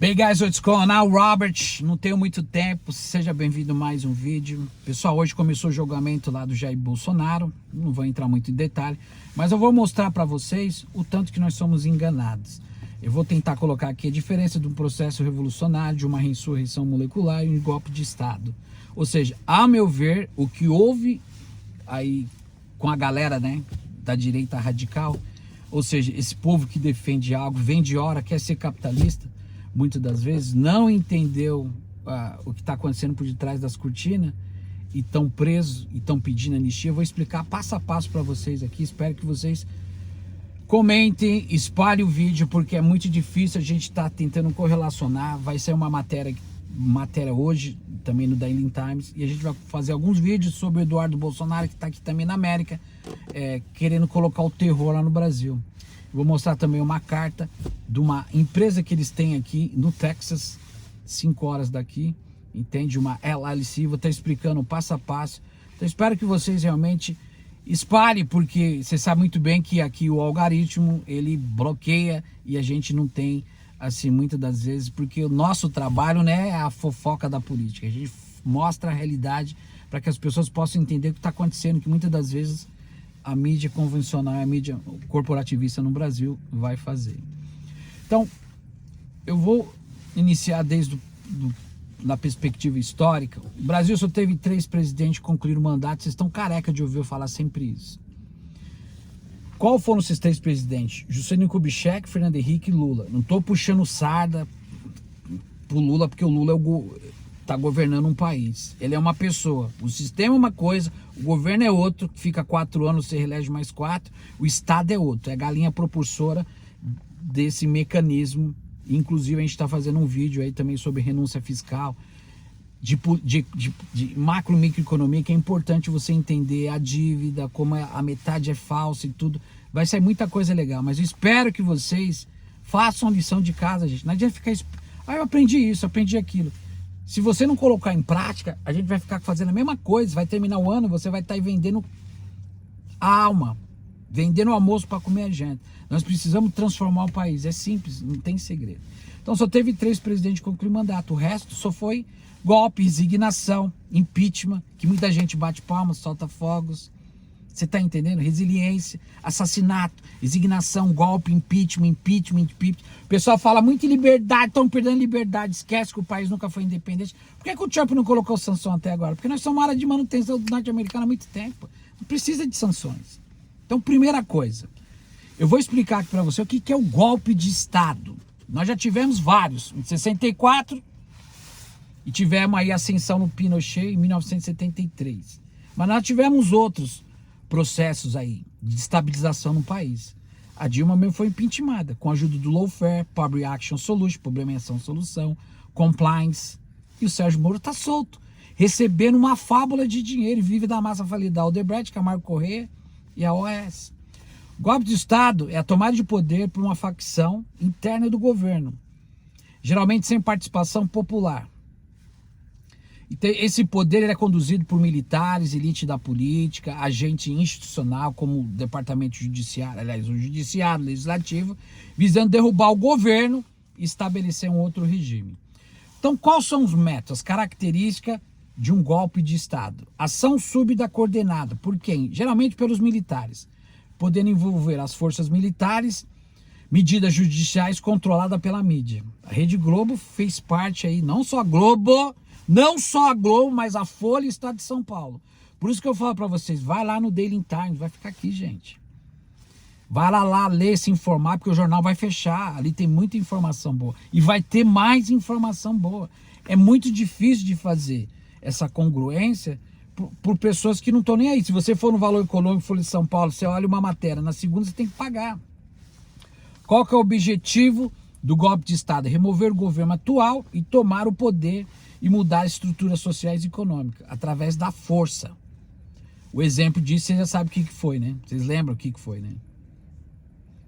Bem, guys, what's going on? Robert, não tenho muito tempo, seja bem-vindo a mais um vídeo. Pessoal, hoje começou o julgamento lá do Jair Bolsonaro, não vou entrar muito em detalhe, mas eu vou mostrar para vocês o tanto que nós somos enganados. Eu vou tentar colocar aqui a diferença de um processo revolucionário, de uma insurreição molecular e um golpe de Estado. Ou seja, a meu ver, o que houve aí com a galera, né, da direita radical, ou seja, esse povo que defende algo, vende hora, quer ser capitalista, muitas das vezes não entendeu o que está acontecendo por detrás das cortinas e estão presos e estão pedindo anistia. Eu vou explicar passo a passo para vocês aqui. Espero que vocês comentem, espalhem o vídeo, porque é muito difícil. A gente está tentando correlacionar. Vai ser uma matéria hoje, também no Daily Times, e a gente vai fazer alguns vídeos sobre o Eduardo Bolsonaro, que está aqui também na América, querendo colocar o terror lá no Brasil. Vou mostrar também uma carta de uma empresa que eles têm aqui no Texas, 5 horas daqui, entende? Uma LLC, vou estar explicando passo a passo. Então espero que vocês realmente espalhem, porque você sabe muito bem que aqui o algoritmo, ele bloqueia e a gente não tem, assim, muitas das vezes, porque o nosso trabalho, né, é a fofoca da política. A gente mostra a realidade para que as pessoas possam entender o que está acontecendo, que muitas das vezes a mídia convencional, a mídia corporativista no Brasil vai fazer. Então, eu vou iniciar desde na perspectiva histórica. O Brasil só teve 3 presidentes que concluíram o mandato. Vocês estão careca de ouvir eu falar sempre isso. Qual foram esses 3 presidentes? Juscelino Kubitschek, Fernando Henrique e Lula. Não estou puxando sarda pro Lula, porque o Lula está governando um país. Ele é uma pessoa. O sistema é uma coisa, o governo é outro, que fica 4 anos, você reelege mais 4. O Estado é outro. É a galinha propulsora desse mecanismo. Inclusive, a gente está fazendo um vídeo aí também sobre renúncia fiscal, de macro e microeconomia, que é importante você entender a dívida, como a metade é falsa e tudo. Vai sair muita coisa legal, mas eu espero que vocês façam a lição de casa, gente. Não adianta ficar... eu aprendi isso, aprendi aquilo. Se você não colocar em prática, a gente vai ficar fazendo a mesma coisa, vai terminar o ano, você vai estar aí vendendo a alma, vendendo o almoço para comer a gente. Nós precisamos transformar o país, é simples, não tem segredo. Então só teve 3 presidentes que concluíram mandato, o resto só foi golpe, resignação, impeachment, que muita gente bate palmas, solta fogos. Você está entendendo? Resiliência, assassinato, resignação, golpe, impeachment. O pessoal fala muito em liberdade, estão perdendo liberdade, esquece que o país nunca foi independente. Por que o Trump não colocou sanção até agora? Porque nós somos uma área de manutenção do norte-americano há muito tempo. Não precisa de sanções. Então, primeira coisa, eu vou explicar aqui para você o que é o golpe de Estado. Nós já tivemos vários, em 64, e tivemos aí a ascensão no Pinochet em 1973. Mas nós tivemos outros processos aí de estabilização no país. A Dilma mesmo foi impeachmentada com a ajuda do Lawfare, Public Action Solution, Problema em Ação Solução, Compliance, e o Sérgio Moro está solto, recebendo uma fábula de dinheiro e vive da massa falida da Odebrecht, Camargo Corrêa e a OAS. Golpe de Estado é a tomada de poder por uma facção interna do governo, geralmente sem participação popular. Então, esse poder ele é conduzido por militares, elite da política, agente institucional, como o departamento judiciário, aliás, o judiciário, legislativo, visando derrubar o governo e estabelecer um outro regime. Então, quais são os métodos, as características de um golpe de Estado? Ação súbita coordenada, por quem? Geralmente pelos militares, podendo envolver as forças militares, medidas judiciais controladas pela mídia. A Rede Globo fez parte aí, não só a Globo, mas a Folha e o Estado de São Paulo. Por isso que eu falo para vocês, vai lá no Daily Times, vai ficar aqui, gente. Vai lá ler, se informar, porque o jornal vai fechar. Ali tem muita informação boa. E vai ter mais informação boa. É muito difícil de fazer essa congruência por pessoas que não estão nem aí. Se você for no Valor Econômico, Folha de São Paulo, você olha uma matéria, na segunda você tem que pagar. Qual que é o objetivo do golpe de Estado? Remover o governo atual e tomar o poder e mudar as estruturas sociais e econômicas, através da força. O exemplo disso, você já sabe o que foi, né? Vocês lembram o que foi, né?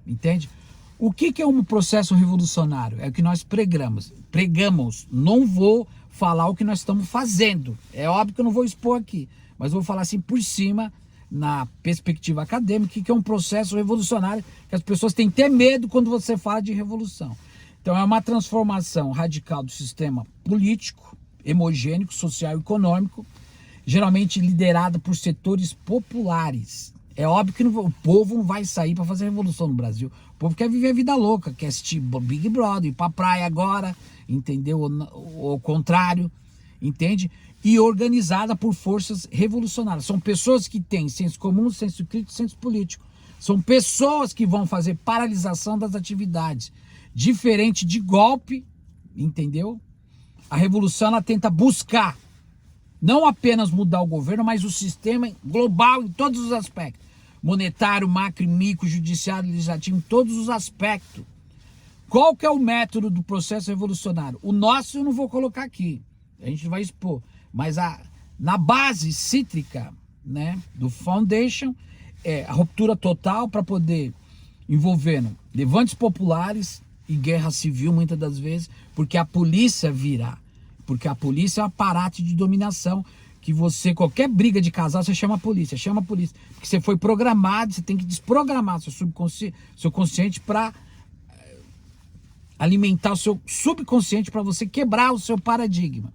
Entende? O que é um processo revolucionário? É o que nós pregamos. Não vou falar o que nós estamos fazendo. É óbvio que eu não vou expor aqui, mas vou falar assim por cima, na perspectiva acadêmica, que é um processo revolucionário, que as pessoas têm que ter medo quando você fala de revolução. Então é uma transformação radical do sistema político, hemogênico, social e econômico, geralmente liderada por setores populares. É óbvio que o povo não vai sair para fazer revolução no Brasil. O povo quer viver a vida louca, quer assistir Big Brother, ir pra praia agora, entendeu? Ou ao contrário, entende? E organizada por forças revolucionárias. São pessoas que têm senso comum, senso crítico, senso político. São pessoas que vão fazer paralisação das atividades. Diferente de golpe, entendeu? A revolução ela tenta buscar não apenas mudar o governo, mas o sistema global em todos os aspectos. Monetário, macro, micro, judiciário, legislativo, em todos os aspectos. Qual que é o método do processo revolucionário? O nosso eu não vou colocar aqui, a gente vai expor. Mas na base cítrica, né, do Foundation, é a ruptura total para poder, envolvendo levantes populares e guerra civil, muitas das vezes, porque a polícia virá. Porque a polícia é um aparato de dominação, que você, qualquer briga de casal, você chama a polícia, Porque você foi programado, você tem que desprogramar seu consciente para alimentar o seu subconsciente para você quebrar o seu paradigma.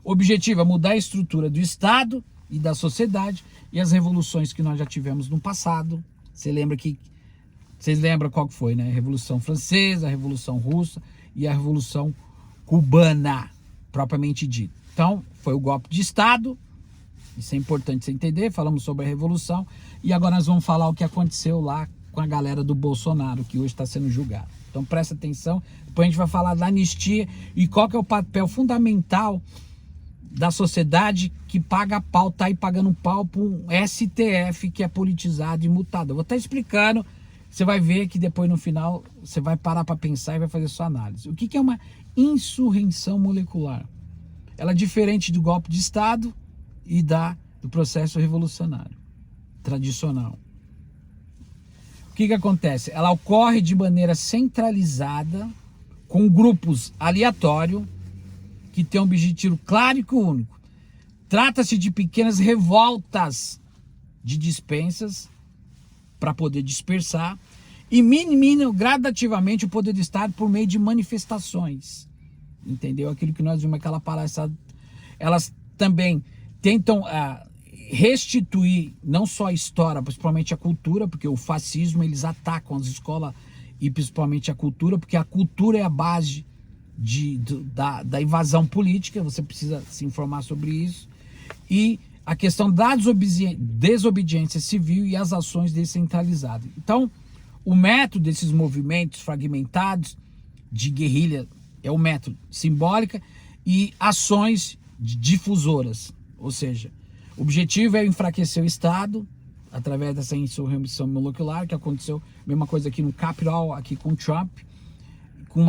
O objetivo é mudar a estrutura do Estado e da sociedade e as revoluções que nós já tivemos no passado. Vocês lembram qual que foi, né? A Revolução Francesa, a Revolução Russa e a Revolução Cubana, propriamente dito. Então, foi o golpe de Estado, isso é importante você entender, falamos sobre a Revolução, e agora nós vamos falar o que aconteceu lá com a galera do Bolsonaro, que hoje está sendo julgado. Então, presta atenção, depois a gente vai falar da anistia e qual que é o papel fundamental da sociedade que paga pau, tá aí pagando um pau para um STF que é politizado e mutado. Eu vou estar explicando, você vai ver que depois no final você vai parar para pensar e vai fazer sua análise. O que é uma insurreição molecular? Ela é diferente do golpe de Estado e do processo revolucionário tradicional. O que acontece? Ela ocorre de maneira centralizada, com grupos aleatórios, que tem um objetivo claro e único. Trata-se de pequenas revoltas de dispensas para poder dispersar e minimizam gradativamente o poder do Estado por meio de manifestações. Entendeu? Aquilo que nós vimos, aquela palhaçada. Elas também tentam restituir não só a história, principalmente a cultura, porque o fascismo, eles atacam as escolas e principalmente a cultura, porque a cultura é a base da invasão política, você precisa se informar sobre isso. E a questão da desobediência civil e as ações descentralizadas. Então, o método desses movimentos fragmentados de guerrilha é o método simbólica e ações difusoras. Ou seja, o objetivo é enfraquecer o Estado através dessa insurreição molecular, que aconteceu, mesma coisa aqui no Capitol, aqui com Trump, com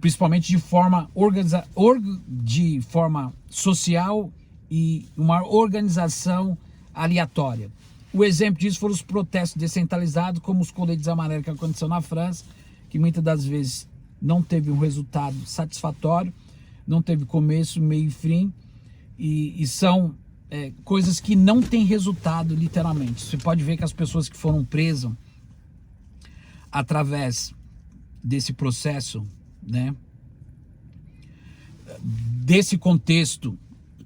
principalmente de forma social e uma organização aleatória. O exemplo disso foram os protestos descentralizados, como os coletes amarelos que aconteceu na França, que muitas das vezes não teve um resultado satisfatório, não teve começo, meio e fim, e são coisas que não têm resultado literalmente. Você pode ver que as pessoas que foram presas através desse processo, né, desse contexto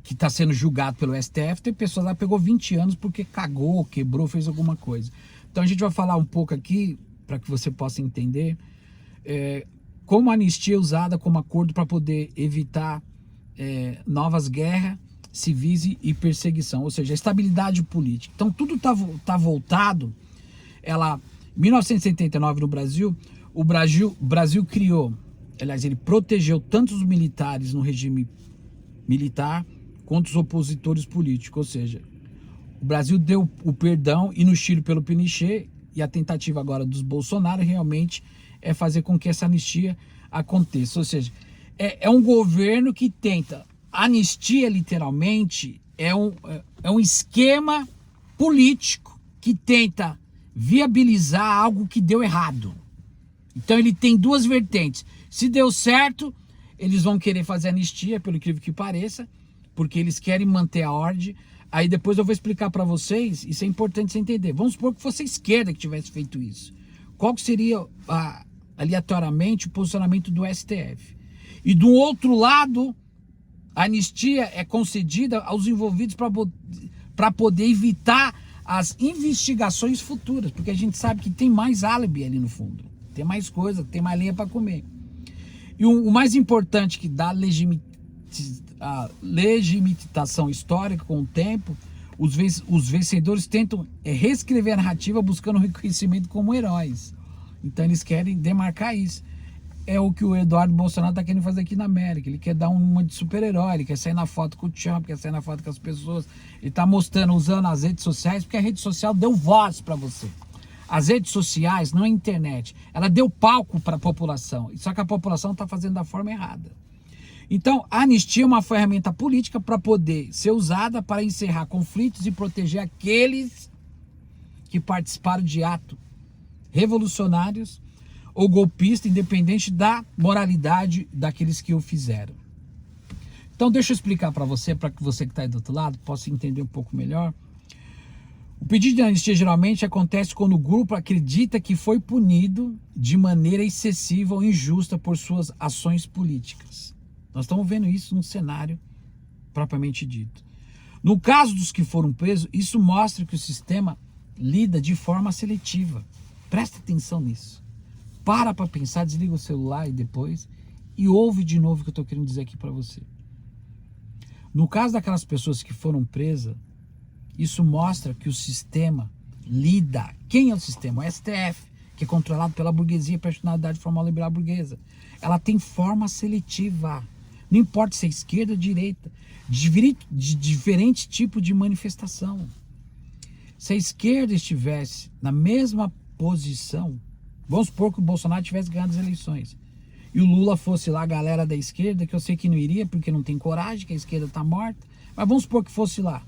que está sendo julgado pelo STF, tem pessoas lá que pegou 20 anos porque cagou, quebrou, fez alguma coisa. Então a gente vai falar um pouco aqui, para que você possa entender, como a anistia é usada como acordo para poder evitar novas guerras civis e perseguição, ou seja, a estabilidade política. Então tudo tá voltado. Em 1979 no Brasil, o Brasil criou, aliás, ele protegeu tanto os militares no regime militar quanto os opositores políticos, ou seja, o Brasil deu o perdão, e no Chile pelo Pinochet, e a tentativa agora dos Bolsonaro realmente é fazer com que essa anistia aconteça. Ou seja, é um governo que tenta, anistia literalmente é um esquema político que tenta viabilizar algo que deu errado. Então ele tem duas vertentes. Se deu certo, eles vão querer fazer anistia, pelo incrível que pareça, porque eles querem manter a ordem. Aí depois eu vou explicar para vocês, isso é importante você entender. Vamos supor que fosse a esquerda que tivesse feito isso. Qual que seria aleatoriamente o posicionamento do STF. E do outro lado, a anistia é concedida aos envolvidos para poder evitar as investigações futuras, porque a gente sabe que tem mais álibi ali no fundo, tem mais coisa, tem mais lenha para comer. E o mais importante que dá a legitimação histórica com o tempo, os vencedores tentam reescrever a narrativa buscando reconhecimento como heróis. Então eles querem demarcar isso. É o que o Eduardo Bolsonaro está querendo fazer aqui na América. Ele quer dar uma de super-herói, ele quer sair na foto com o Trump, quer sair na foto com as pessoas. Ele está mostrando, usando as redes sociais, porque a rede social deu voz para você. As redes sociais, não a internet, ela deu palco para a população. Só que a população está fazendo da forma errada. Então, a anistia é uma ferramenta política para poder ser usada para encerrar conflitos e proteger aqueles que participaram de atos revolucionários ou golpista, independente da moralidade daqueles que o fizeram. Então deixa eu explicar para que você que está aí do outro lado possa entender um pouco melhor. O pedido de anistia geralmente acontece quando o grupo acredita que foi punido de maneira excessiva ou injusta por suas ações políticas. Nós estamos vendo isso num cenário propriamente dito. No caso dos que foram presos, isso mostra que o sistema lida de forma seletiva. Presta atenção nisso. Para pensar, desliga o celular e depois, e ouve de novo o que eu estou querendo dizer aqui para você. No caso daquelas pessoas que foram presas, isso mostra que o sistema lida. Quem é o sistema? O STF, que é controlado pela burguesia, personalidade formal liberal burguesa. Ela tem forma seletiva. Não importa se é esquerda ou direita, de diferente tipo de manifestação. Se a esquerda estivesse na mesma posição, vamos supor que o Bolsonaro tivesse ganhado as eleições e o Lula fosse lá a galera da esquerda, que eu sei que não iria porque não tem coragem, que a esquerda está morta, mas vamos supor que fosse lá,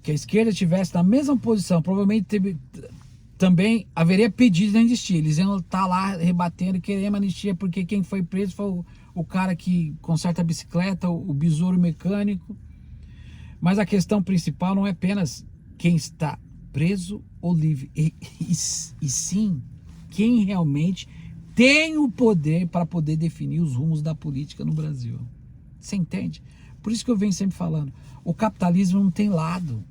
que a esquerda estivesse na mesma posição, provavelmente também haveria pedido de anistia. Eles iam estar lá rebatendo, querendo anistia, porque quem foi preso foi o cara que conserta a bicicleta, o besouro mecânico. Mas a questão principal não é apenas quem está preso ou livre, e sim quem realmente tem o poder para poder definir os rumos da política no Brasil. Você entende? Por isso que eu venho sempre falando, o capitalismo não tem lado.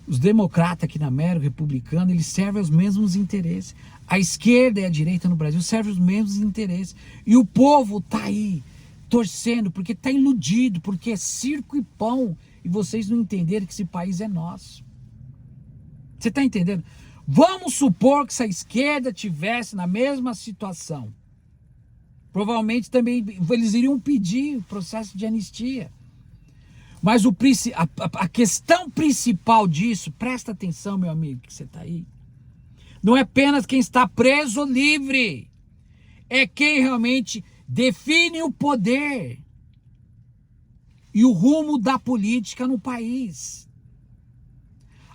Os democratas aqui na América, republicanos, eles servem aos mesmos interesses. A esquerda e a direita no Brasil servem aos mesmos interesses. E o povo está aí, torcendo, porque está iludido, porque é circo e pão. E vocês não entenderam que esse país é nosso. Você está entendendo? Vamos supor que se a esquerda tivesse na mesma situação. Provavelmente também eles iriam pedir o processo de anistia. Mas a questão principal disso, presta atenção, meu amigo, que você está aí, não é apenas quem está preso ou livre, é quem realmente define o poder e o rumo da política no país.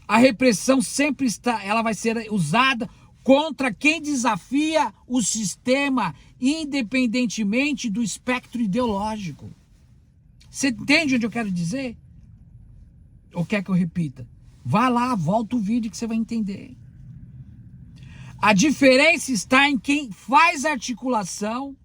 A repressão sempre ela vai ser usada contra quem desafia o sistema, independentemente do espectro ideológico. Você entende onde eu quero dizer? Ou quer que eu repita? Vá lá, volta o vídeo que você vai entender. A diferença está em quem faz a articulação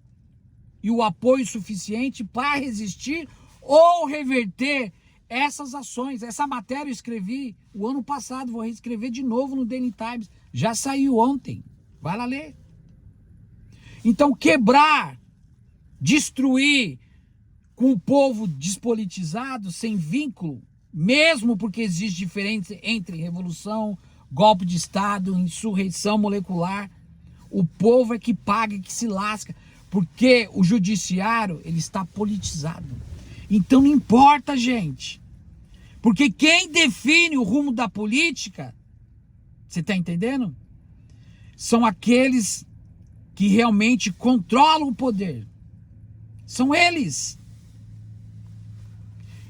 e o apoio suficiente para resistir ou reverter essas ações. Essa matéria eu escrevi o ano passado, vou reescrever de novo no Daily Times. Já saiu ontem. Vai lá ler. Então, quebrar, destruir, com o povo despolitizado, sem vínculo, mesmo porque existe diferença entre revolução, golpe de Estado, insurreição molecular, o povo é que paga, que se lasca, porque o judiciário ele está politizado. Então não importa, gente, porque quem define o rumo da política, você está entendendo? São aqueles que realmente controlam o poder. São eles.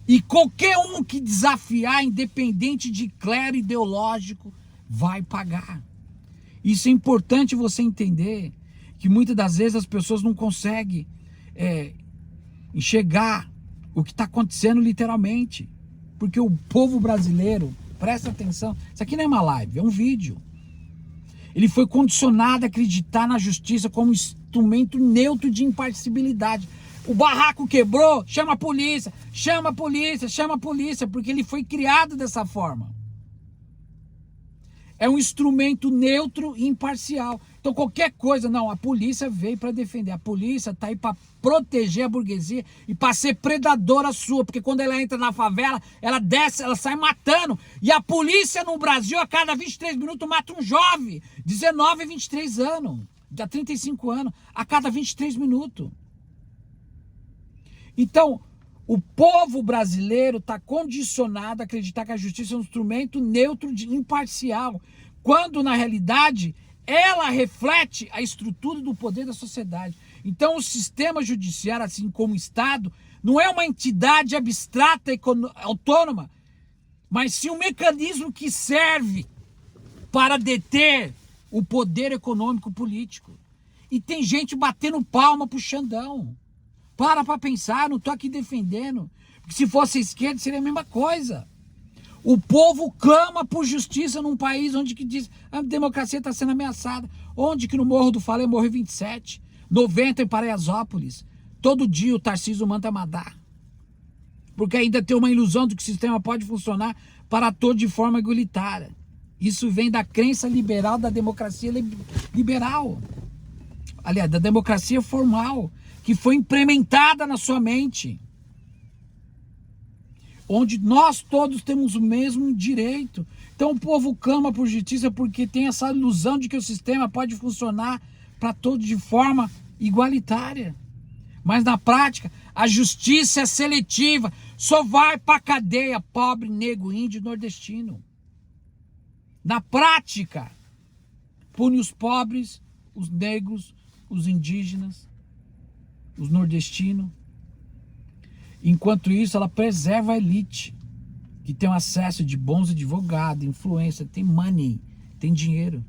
E qualquer um que desafiar, independente de clero ideológico, vai pagar. Isso é importante você entender, que muitas das vezes as pessoas não conseguem enxergar o que está acontecendo literalmente. Porque o povo brasileiro, presta atenção, isso aqui não é uma live, é um vídeo. Ele foi condicionado a acreditar na justiça como instrumento neutro de imparcialidade. O barraco quebrou, chama a polícia, chama a polícia, chama a polícia, porque ele foi criado dessa forma. É um instrumento neutro e imparcial. Então qualquer coisa, não, a polícia veio para defender. A polícia está aí para proteger a burguesia e para ser predadora sua, porque quando ela entra na favela, ela desce, ela sai matando. E a polícia no Brasil, a cada 23 minutos, mata um jovem, 19 a 23 anos, dá 35 anos, a cada 23 minutos. Então, o povo brasileiro está condicionado a acreditar que a justiça é um instrumento neutro e imparcial, quando, na realidade, ela reflete a estrutura do poder da sociedade. Então, o sistema judiciário, assim como o Estado, não é uma entidade abstrata e autônoma, mas sim um mecanismo que serve para deter o poder econômico político. E tem gente batendo palma pro Xandão. Para pensar, não estou aqui defendendo. Porque se fosse a esquerda, seria a mesma coisa. O povo clama por justiça num país onde que diz a democracia está sendo ameaçada. Onde que no Morro do Falei morreu 27, 90 em Paraisópolis. Todo dia o Tarcísio manda mandar. Porque ainda tem uma ilusão de que o sistema pode funcionar para todos de forma igualitária. Isso vem da crença liberal da democracia liberal. Aliás, da democracia formal, que foi implementada na sua mente, onde nós todos temos o mesmo direito. Então o povo clama por justiça porque tem essa ilusão de que o sistema pode funcionar para todos de forma igualitária. Mas na prática, a justiça é seletiva, só vai para a cadeia pobre, negro, índio e nordestino. Na prática, pune os pobres, os negros, os indígenas, os nordestinos. Enquanto isso, ela preserva a elite, que tem um acesso de bons advogados, influência, tem money, tem dinheiro.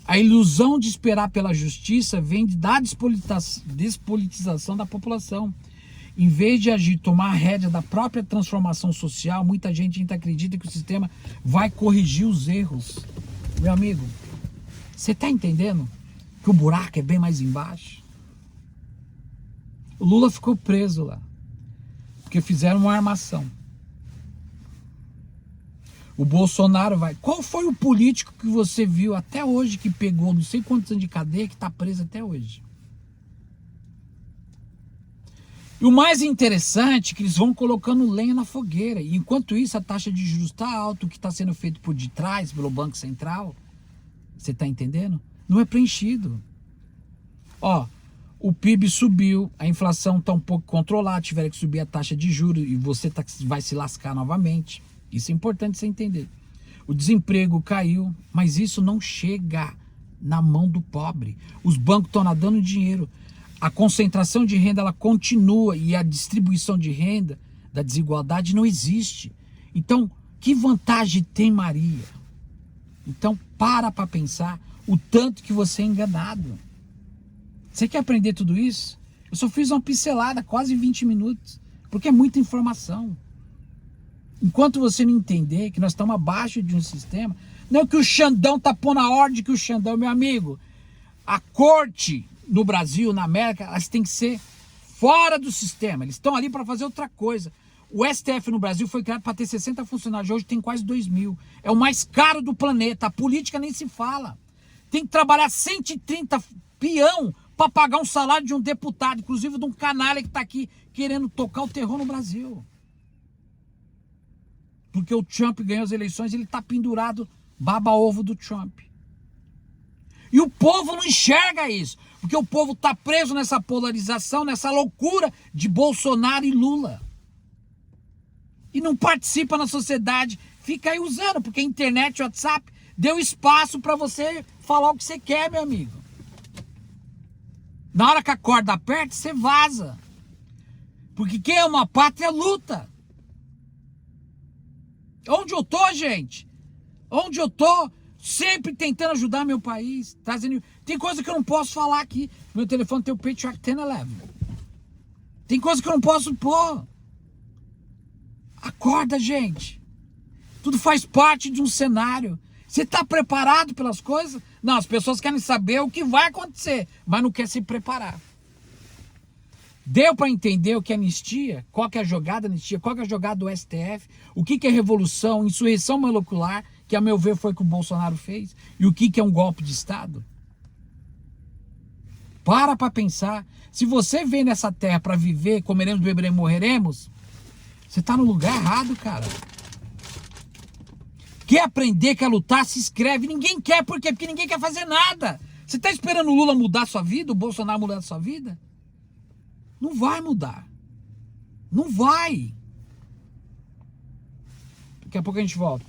A ilusão de esperar pela justiça vem da despolitização da população. Em vez de agir, tomar a rédea da própria transformação social, muita gente ainda acredita que o sistema vai corrigir os erros. Meu amigo, você está entendendo que o buraco é bem mais embaixo? O Lula ficou preso lá, porque fizeram uma armação. O Bolsonaro vai... Qual foi o político que você viu até hoje que pegou não sei quantos anos de cadeia que está preso até hoje? E o mais interessante é que eles vão colocando lenha na fogueira. E enquanto isso, a taxa de juros está alta, o que está sendo feito por detrás, pelo Banco Central, você está entendendo? Não é preenchido. Ó, o PIB subiu, a inflação está um pouco controlada, tiveram que subir a taxa de juros e você vai se lascar novamente. Isso é importante você entender. O desemprego caiu, mas isso não chega na mão do pobre. Os bancos estão nadando dinheiro. A concentração de renda ela continua e a distribuição de renda da desigualdade não existe. Então, que vantagem tem Maria? Então, para pensar o tanto que você é enganado. Você quer aprender tudo isso? Eu só fiz uma pincelada, quase 20 minutos, porque é muita informação. Enquanto você não entender que nós estamos abaixo de um sistema, não que o Xandão está pondo a ordem, que o Xandão, meu amigo, a corte no Brasil, na América, elas têm que ser fora do sistema. Eles estão ali para fazer outra coisa. O STF no Brasil foi criado para ter 60 funcionários, hoje tem quase 2.000. É o mais caro do planeta, a política nem se fala. Tem que trabalhar 130 peão para pagar um salário de um deputado, inclusive de um canalha que está aqui querendo tocar o terror no Brasil. Porque o Trump ganhou as eleições, ele está pendurado, baba-ovo do Trump. E o povo não enxerga isso, porque o povo está preso nessa polarização, nessa loucura de Bolsonaro e Lula. E não participa na sociedade, fica aí usando, porque a internet, o WhatsApp, deu espaço para você falar o que você quer, meu amigo. Na hora que a corda aperta, você vaza. Porque quem é uma pátria luta. Onde eu tô, gente? Onde eu tô? Sempre tentando ajudar meu país. Trazendo... Tem coisa que eu não posso falar aqui. Meu telefone tem o Patriot 1011. Tem coisa que eu não posso pôr. Acorda, gente. Tudo faz parte de um cenário. Você está preparado pelas coisas? Não, as pessoas querem saber o que vai acontecer, mas não quer se preparar. Deu para entender o que é anistia? Qual que é a jogada da anistia? Qual que é a jogada do STF? O que que é revolução, insurreição molecular, que a meu ver foi o que o Bolsonaro fez? E o que que é um golpe de Estado? Para pensar. Se você vem nessa terra para viver, comeremos, beberemos, morreremos, você está no lugar errado, cara. Quer aprender, quer lutar, se inscreve. Ninguém quer, por quê? Porque ninguém quer fazer nada. Você está esperando o Lula mudar a sua vida, o Bolsonaro mudar a sua vida? Não vai mudar. Não vai. Daqui a pouco a gente volta.